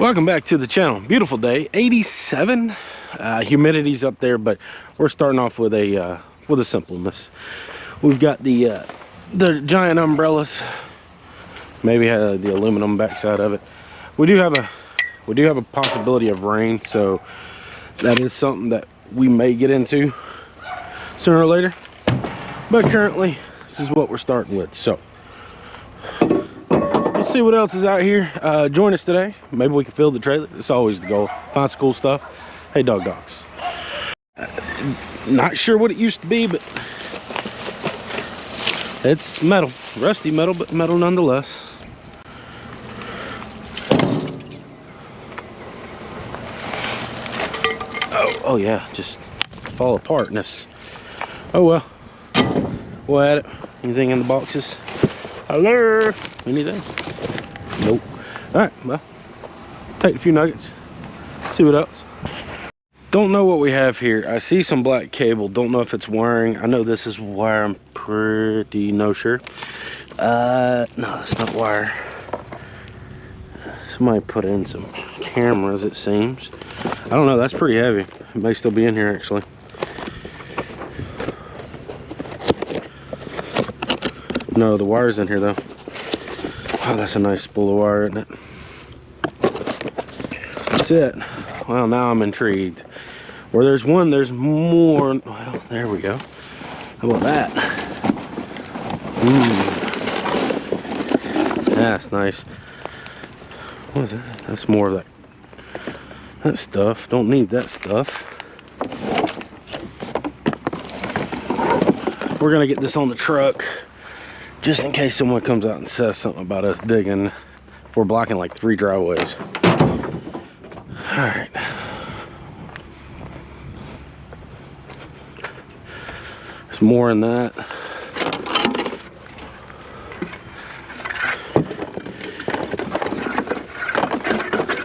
Welcome back to the channel. Beautiful day, 87. Humidity's up there, but we're starting off with a simpleness. We've got the giant umbrellas, maybe the aluminum backside of it. We do have a possibility of rain, so that is something that we may get into sooner or later. But currently, this is what we're starting with. So we'll see what else is out here. Join us today. Maybe we can fill the trailer. It's always the goal. Find some cool stuff. Hey, dogs. Not sure what it used to be, but it's metal. Rusty metal, but metal nonetheless. Oh yeah, just fall apart in this. Oh well. We'll add it. Anything in the boxes? Hello? Anything? Nope. Alright, well, take a few nuggets, see what else. Don't know what we have here. I see some black cable. Don't know if it's wiring. I know this is wire. I'm pretty sure. No, it's not wire. Somebody put in some cameras, it seems. I don't know. That's pretty heavy. It may still be in here, actually. No, the wire's in here, though. Oh, that's a nice spool of wire, isn't it? That's it. Well, now I'm intrigued. Where there's one, there's more. Well, there we go. How about that? That's nice. What is that? That's more of that stuff. Don't need that stuff. We're gonna get this on the truck just in case someone comes out and says something about us digging. We're blocking like 3 driveways. All right. There's more in that.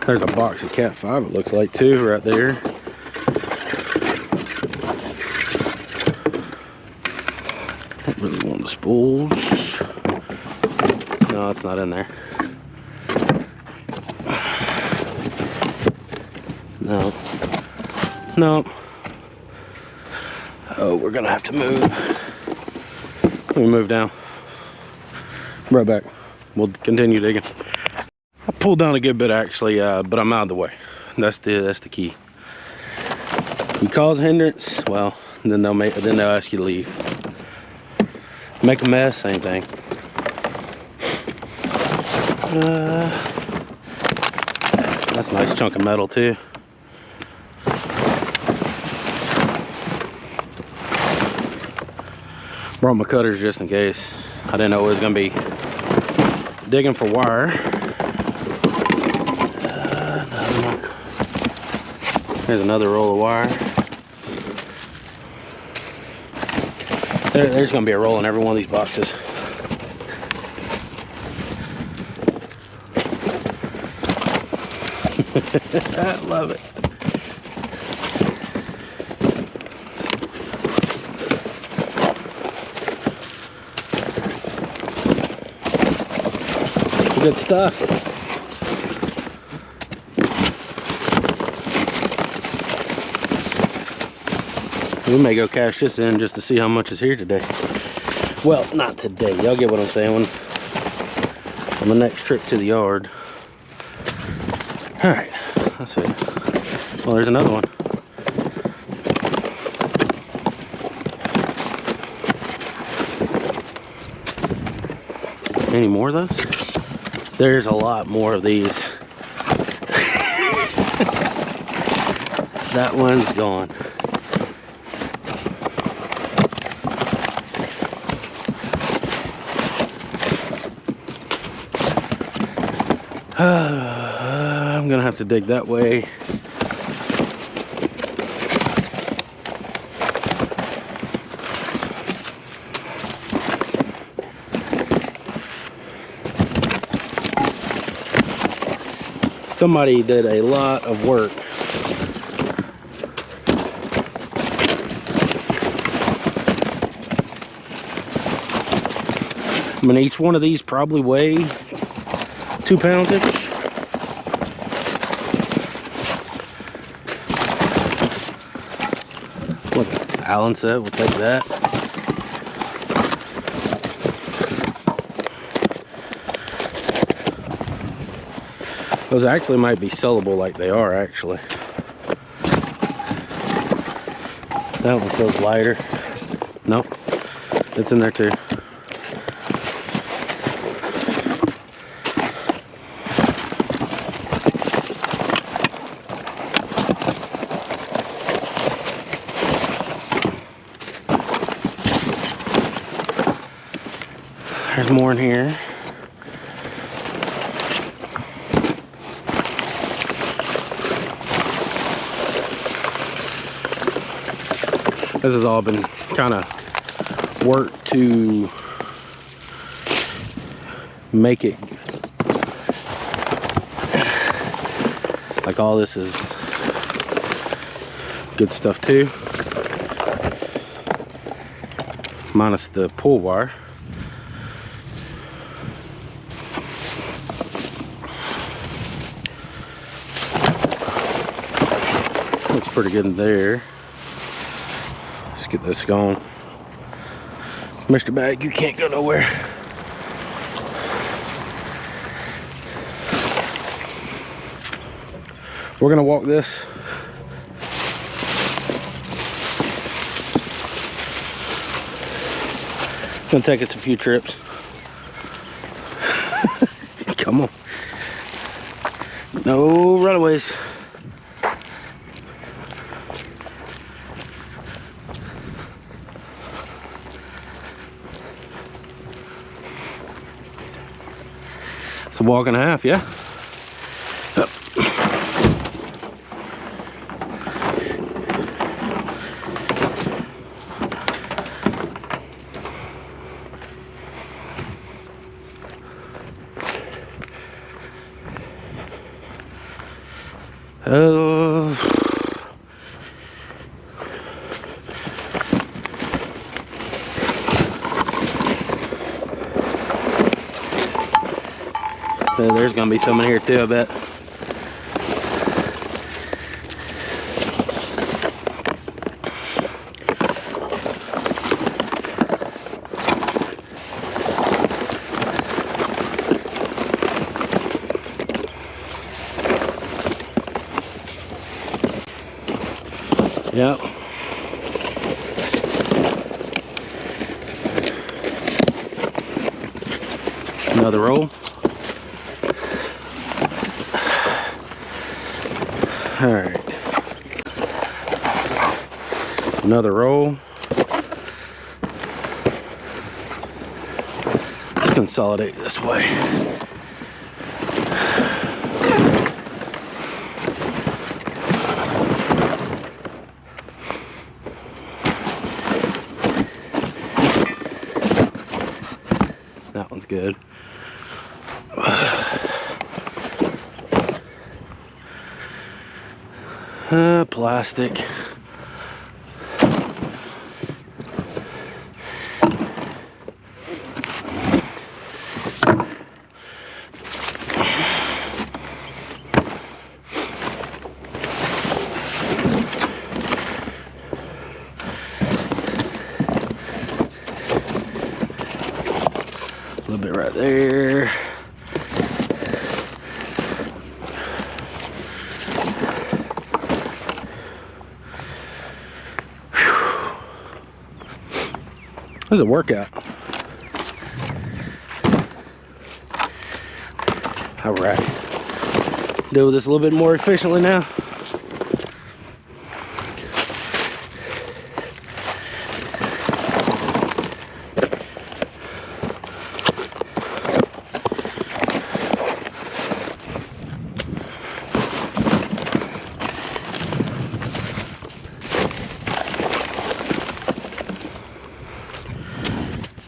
There's a box of Cat 5, it looks like, too, right there. Don't really want the spools. No, it's not in there. No. No. Oh, we're gonna have to move. Let me move down. Right back. We'll continue digging. I pulled down a good bit actually, but I'm out of the way. That's the key. You cause a hindrance, well, then they'll ask you to leave. Make a mess, same thing. That's a nice chunk of metal too. Brought my cutters just in case. I didn't know it was gonna be digging for wire. Here's another roll of wire. There's gonna be a roll in every one of these boxes. I love it. Good stuff. We may go cash this in just to see how much is here today. Well, not today. Y'all get what I'm saying. On the next trip to the yard. All right, let's see. Well, there's another one. Any more of those? There's a lot more of these. That one's gone. I'm gonna have to dig that way. Somebody did a lot of work. I mean, each one of these probably weigh 2 pounds-ish. Allen set, we'll take that. Those actually might be sellable like they are actually. That one feels lighter. Nope, it's in there too. There's more in here. This has all been kind of worked to make it like all this is good stuff too, minus the pull wire. Looks pretty good in there. Let's get this going. Mr. Bag, you can't go nowhere. We're gonna walk this. It's gonna take us a few trips. Come on. No runaways. It's a walk and a half, yeah? Yep. There's gonna be some in here too, I bet. Yep. Another roll. All right. Another roll. Let's consolidate this way. That one's good. Plastic. A little bit right there. This is a workout. All right. Do this a little bit more efficiently now.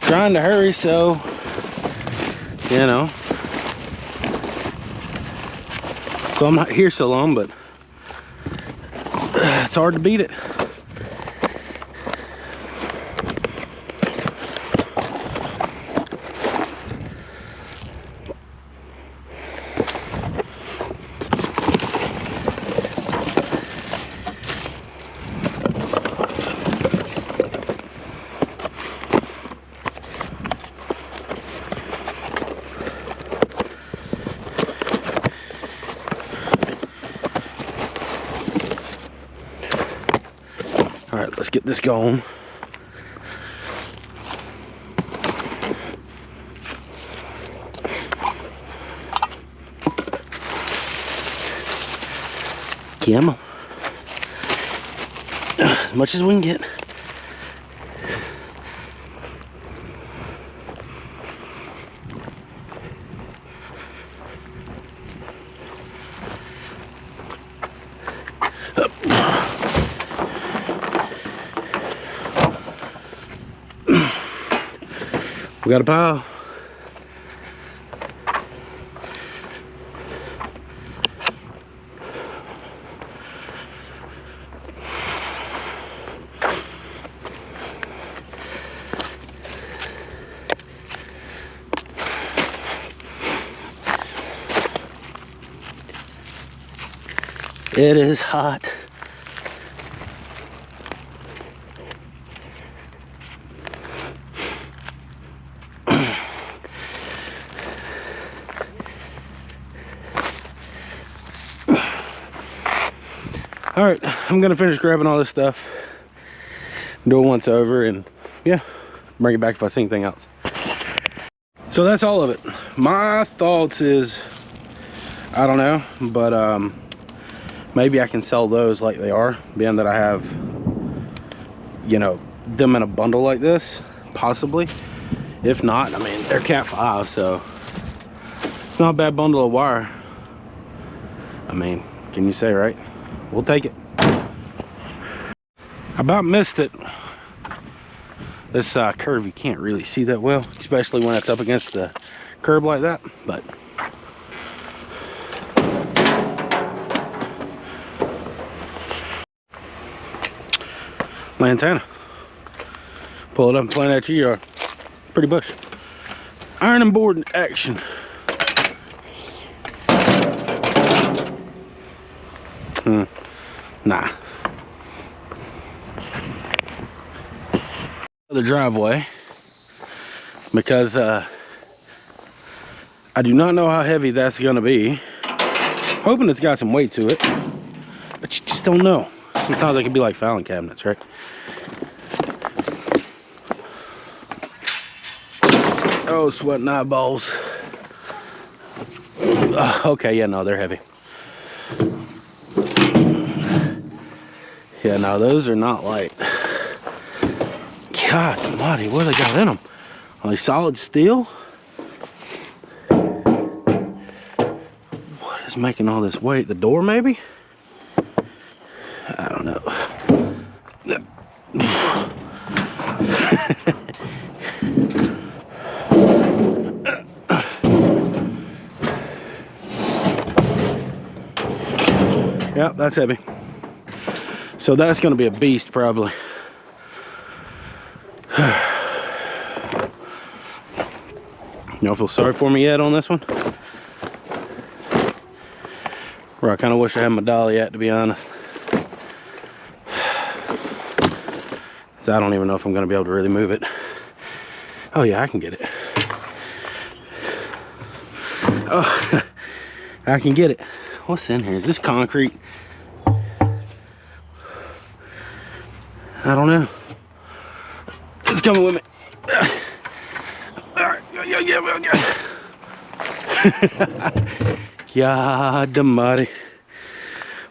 Trying to hurry, so you know, so I'm not here so long, but it's hard to beat it. get this going. Come on. As much as we can get. Up. We got a pile. It is hot. All right, I'm gonna finish grabbing all this stuff, do it once over, and yeah, bring it back if I see anything else. So that's all of it. My thoughts is, I don't know, but maybe I can sell those like they are, being that I have, you know, them in a bundle like this, possibly. If not, I mean, they're Cat 5, so it's not a bad bundle of wire. I mean, can you say, right? We'll take it. I about missed it. This curve, you can't really see that well, especially when it's up against the curb like that, but lantana. Pull it up and plant at your yard. Pretty bush. Iron and board in action. Nah. The driveway, because I do not know how heavy that's gonna be. Hoping it's got some weight to it, but you just don't know. Sometimes they can be like filing cabinets, right? Oh, sweating eyeballs. Okay, yeah, no, they're heavy. Yeah, no, those are not light. God almighty, what do they got in them? Are they solid steel? What is making all this weight? The door, maybe? I don't know. Yep, that's heavy. So that's going to be a beast, probably. You don't feel sorry for me yet on this one? Where I kind of wish I had my dolly at, to be honest. So I don't even know if I'm going to be able to really move it. Oh yeah, I can get it. Oh, I can get it. What's in here? Is this concrete? I don't know. It's coming with me. Alright, yeah. God almighty.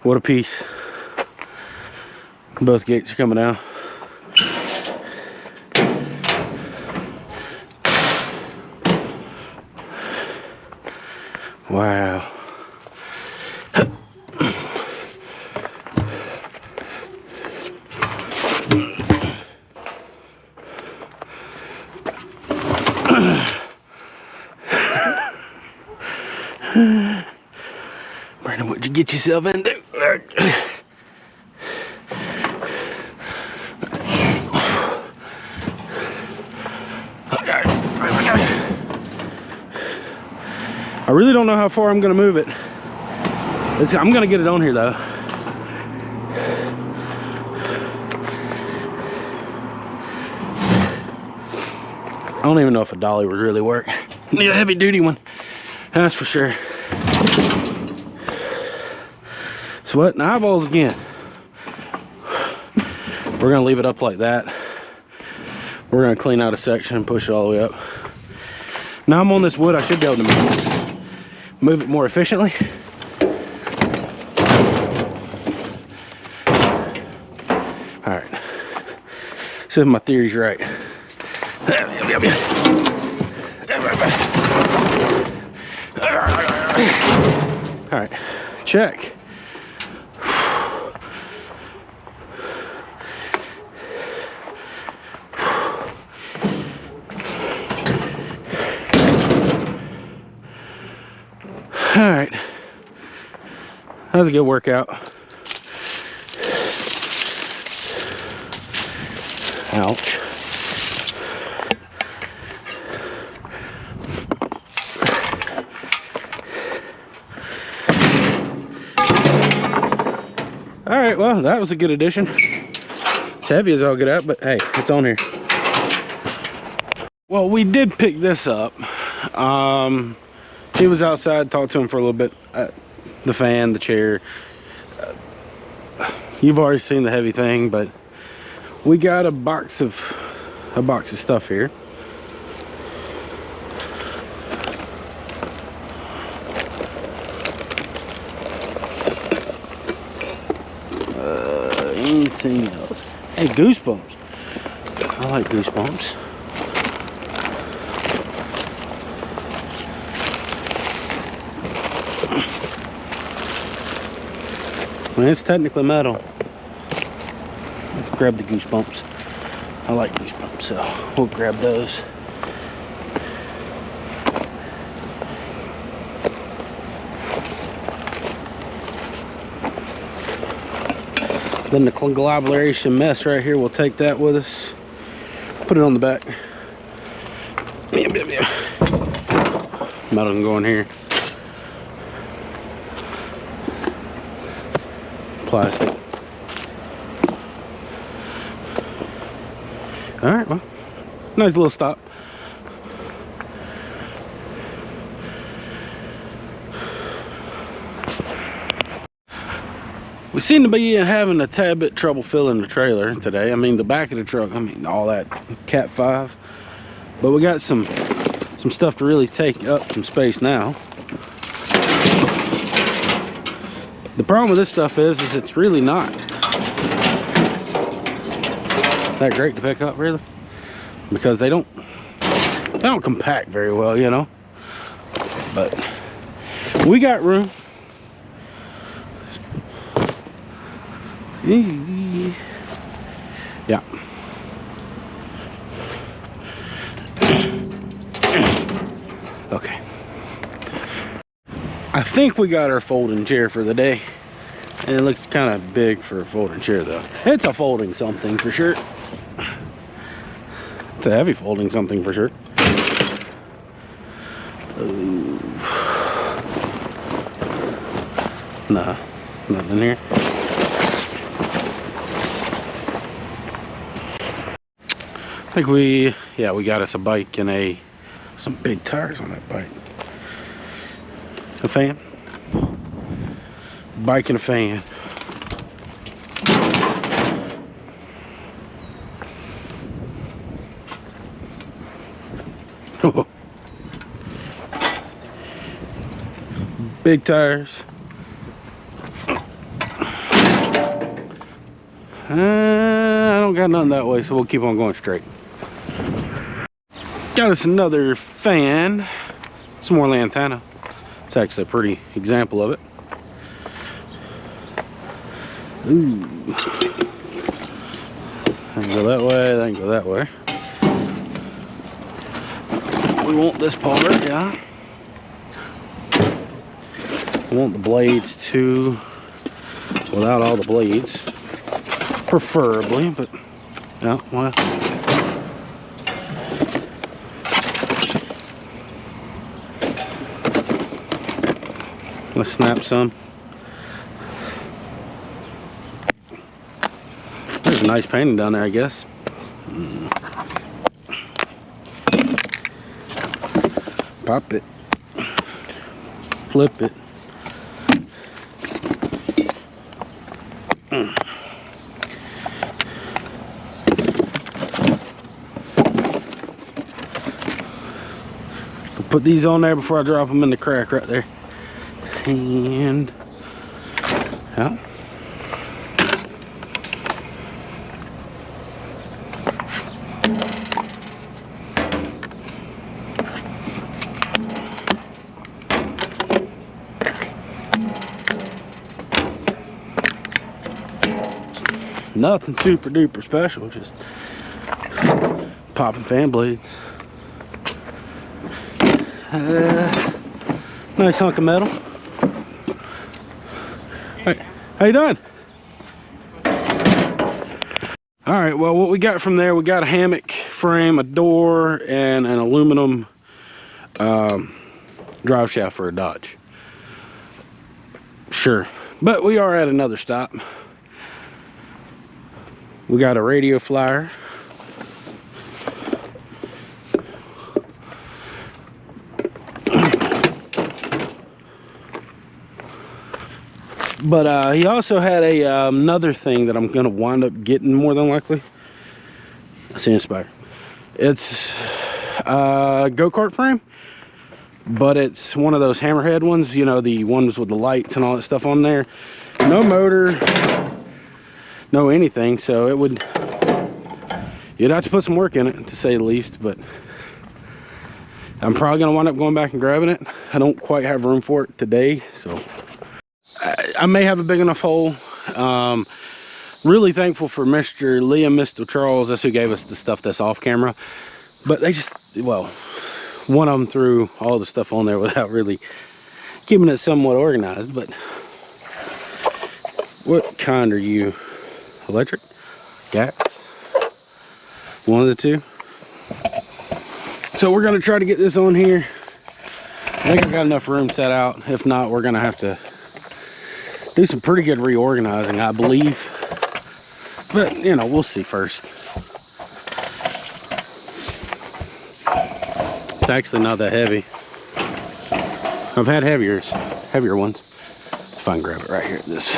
What a piece. Both gates are coming out. Wow. Brandon, what'd you get yourself into? I really don't know how far I'm gonna move it. I'm gonna get it on here though. I don't even know if a dolly would really work. Need a heavy duty one, that's for sure. Sweating eyeballs again. We're gonna leave it up like that. We're gonna clean out a section and push it all the way up. Now I'm on this wood, I should be able to move it more efficiently. All right, see if my theory's right. All right, check. All right, that was a good workout. Ouch. All right, well, that was a good addition. It's heavy as all get out, but hey, it's on here. Well, we did pick this up. He was outside, talked to him for a little bit. The fan, the chair. You've already seen the heavy thing, but we got a box of stuff here. Anything else? Hey, Goosebumps. I like Goosebumps. I mean, it's technically metal. Let's grab the Goosebumps. I like Goosebumps, so we'll grab those. Then the conglomeration mess right here, we'll take that with us. Put it on the back. Metal can go in here. Plastic. All right, well, nice little stop. We seem to be having a tad bit trouble filling the trailer today. I mean, the back of the truck, I mean, all that Cat 5. But we got some stuff to really take up some space now. The problem with this stuff is it's really not that great to pick up, really, because they don't compact very well, you know. But we got room. Yeah. Okay. I think we got our folding chair for the day. And it looks kind of big for a folding chair, though. It's a folding something for sure. It's a heavy folding something for sure. Nah, nothing in here. I think we got us a bike and some big tires on that bike. A fan. Bike and a fan. Big tires. I don't got nothing that way, so we'll keep on going straight. Got us another fan. Some more lantana. It's actually a pretty example of it. Ooh. I can go that way, I can go that way. We want this part, yeah. We want the blades too, without all the blades. Preferably, but yeah, well. Let's snap some. There's a nice painting down there, I guess. Pop it. Flip it. put these on there before I drop them in the crack right there. And yeah. Nothing super duper special, just popping fan blades. Nice hunk of metal. Hey, how you doing? All right, well, what we got from there, we got a hammock frame, a door, and an aluminum drive shaft for a Dodge. Sure, but we are at another stop. We got a radio flyer. But he also had a another thing that I'm gonna wind up getting more than likely. That's Inspire. It's a go-kart frame, but it's one of those hammerhead ones, you know, the ones with the lights and all that stuff on there. No motor, no anything, so it would, you'd have to put some work in it, to say the least. But I'm probably gonna wind up going back and grabbing it. I don't quite have room for it today, so I may have a big enough hole. Really thankful for Mr. Liam, Mr. Charles. That's who gave us the stuff that's off camera. But they just, well, one of them threw all the stuff on there without really keeping it somewhat organized. But what kind are you? Electric? Gas? One of the two. So we're gonna try to get this on here. I think I got enough room set out. If not, we're gonna have to do some pretty good reorganizing, I believe. But, you know, we'll see first. It's actually not that heavy. I've had heavier ones. Let's if I can grab it right here. This.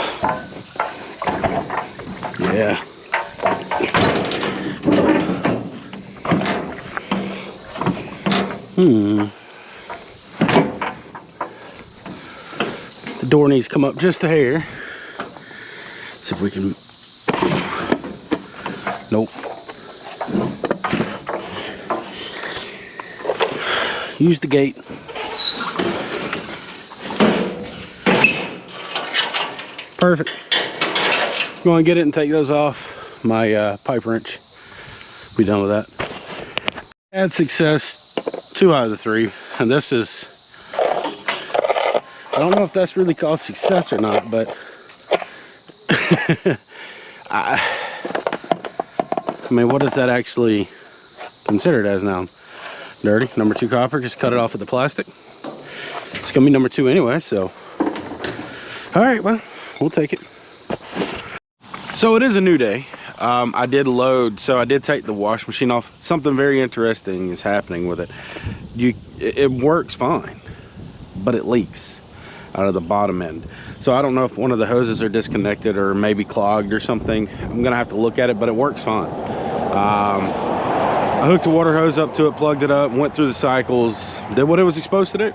Yeah. The door needs to come up just a hair. See if we can. Nope. Use the gate. Perfect. Go and get it and take those off. My pipe wrench. Be done with that. Had success 2 out of the 3, and this is, I don't know if that's really called success or not, but I mean, what is that actually considered as now? Dirty. Number 2 copper. Just cut it off with the plastic. It's gonna be number 2 anyway, so all right, well, we'll take it. So it is a new day. I did load, so I did take the wash machine off. Something very interesting is happening with it. It works fine, but it leaks out of the bottom end. So I don't know if one of the hoses are disconnected or maybe clogged or something. I'm gonna have to look at it, but it works fine. I hooked a water hose up to it, plugged it up, went through the cycles, did what it was supposed to do.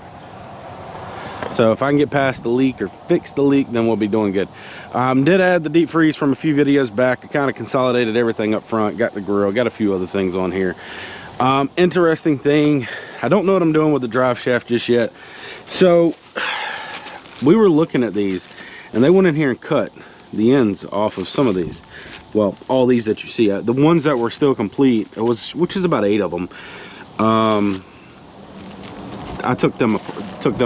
So if I can get past the leak or fix the leak, then we'll be doing good. Did add the deep freeze from a few videos back. I kind of consolidated everything up front, got the grill, got a few other things on here. Interesting thing, I don't know what I'm doing with the drive shaft just yet. So we were looking at these and they went in here and cut the ends off of some of these. Well, all these that you see, the ones that were still complete, which is about 8 of them. I took them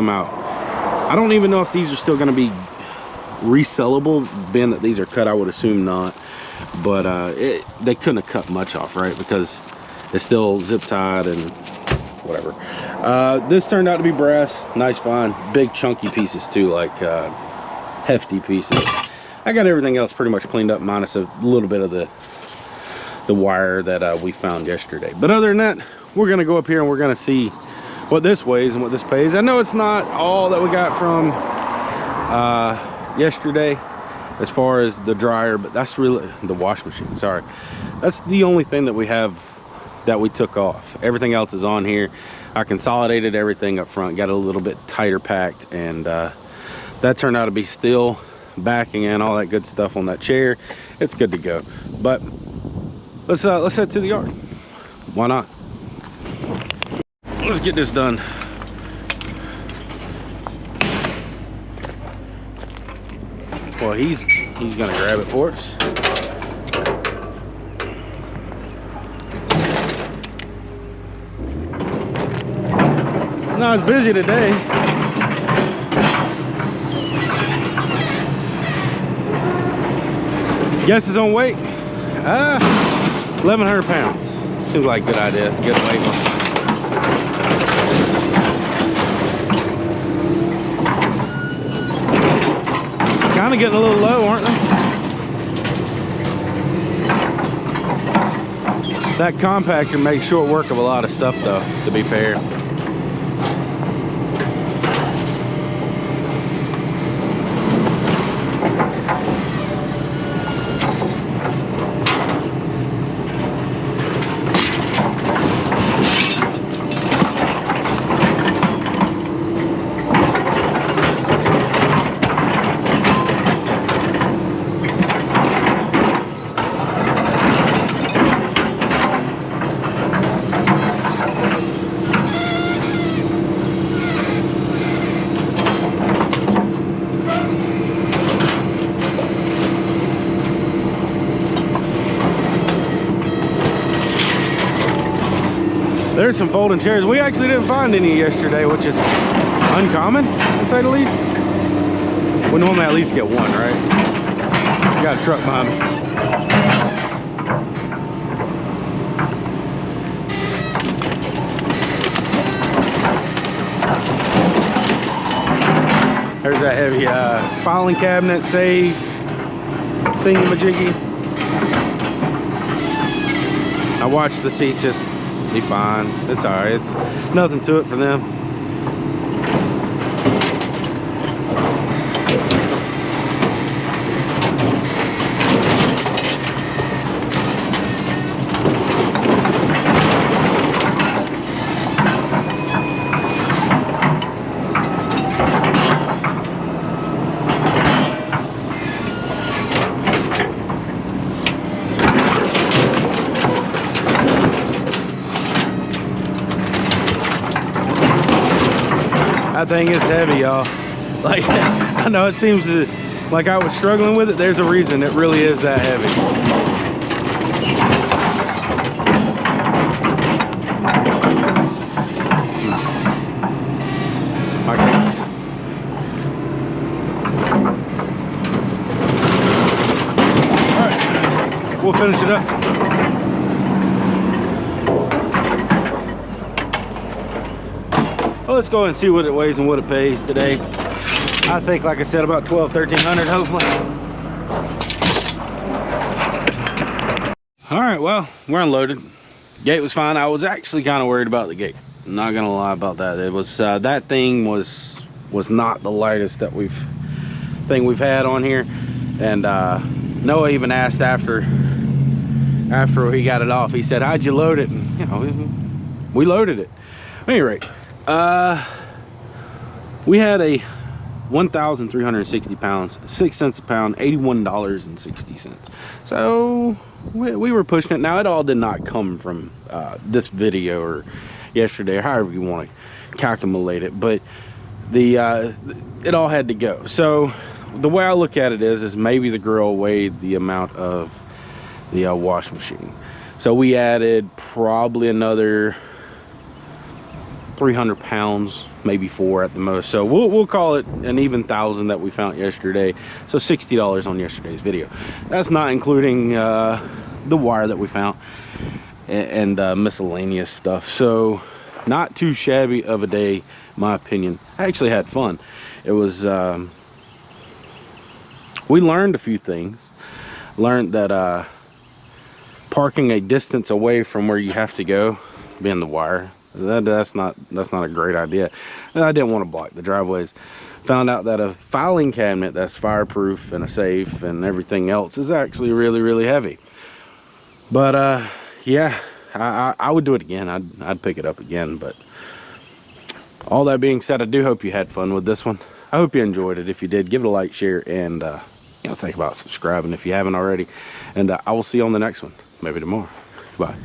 out. I don't even know if these are still going to be resellable, being that these are cut. I would assume not, but they couldn't have cut much off, right? Because it's still zip tied and whatever. This turned out to be brass. Nice fine, big chunky pieces too, like hefty pieces. I got everything else pretty much cleaned up, minus a little bit of the wire that we found yesterday. But other than that, we're gonna go up here and we're gonna see what this weighs and what this pays. I know it's not all that we got from yesterday as far as the dryer, but that's really the wash machine, sorry. That's the only thing that we have that we took off. Everything else is on here. I consolidated everything up front, got a little bit tighter packed, and that turned out to be still backing and all that good stuff on that chair. It's good to go. But let's head to the yard. Why not? Let's get this done. Well, he's gonna grab it for us. Not as busy today. Guesses on weight? 1,100 pounds. Seems like a good idea. Good weight. Kind of getting a little low, aren't they? That compactor makes short work of a lot of stuff, though, to be fair. There's some folding chairs. We actually didn't find any yesterday, which is uncommon, to say the least. We normally at least get one, right? Got a truck behind me. There's that heavy filing cabinet, save, thingamajiggy. I watched the teeth just be fine. It's all right. It's nothing to it for them. That thing is heavy, y'all. Like, I know it seems like I was struggling with it. There's a reason it really is that heavy. My case. All right, we'll finish it up. Well, let's go and see what it weighs and what it pays today. I think, like I said, about 1,200, 1,300 hopefully. All right, well, we're unloaded. Gate was fine. I was actually kind of worried about the gate. I'm not gonna lie about that. It was that thing was not the lightest that we've had on here. And Noah even asked after he got it off. He said, "How'd you load it?" And, you know, we loaded it. At any rate, we had a 1,360 pounds, 6 cents a pound, $81.60. So we were pushing it. Now, it all did not come from this video or yesterday, or however you want to calculate it, but it all had to go. So the way I look at it is maybe the grill weighed the amount of the wash machine. So we added probably another 300 pounds, maybe 4 at the most. So we'll call it an even 1,000 that we found yesterday. So $60 on yesterday's video. That's not including the wire that we found and miscellaneous stuff. So not too shabby of a day, in my opinion. I actually had fun. It was we learned a few things. Learned that parking a distance away from where you have to go, being the wire, that's not a great idea. And I didn't want to block the driveways. Found out that a filing cabinet that's fireproof and a safe and everything else is actually really heavy. But yeah, I would do it again. I'd pick it up again. But All that being said, I do hope you had fun with this one. I hope you enjoyed it. If you did, give it a like, share, and you know, think about subscribing if you haven't already. And I will see you on the next one, maybe tomorrow. Bye.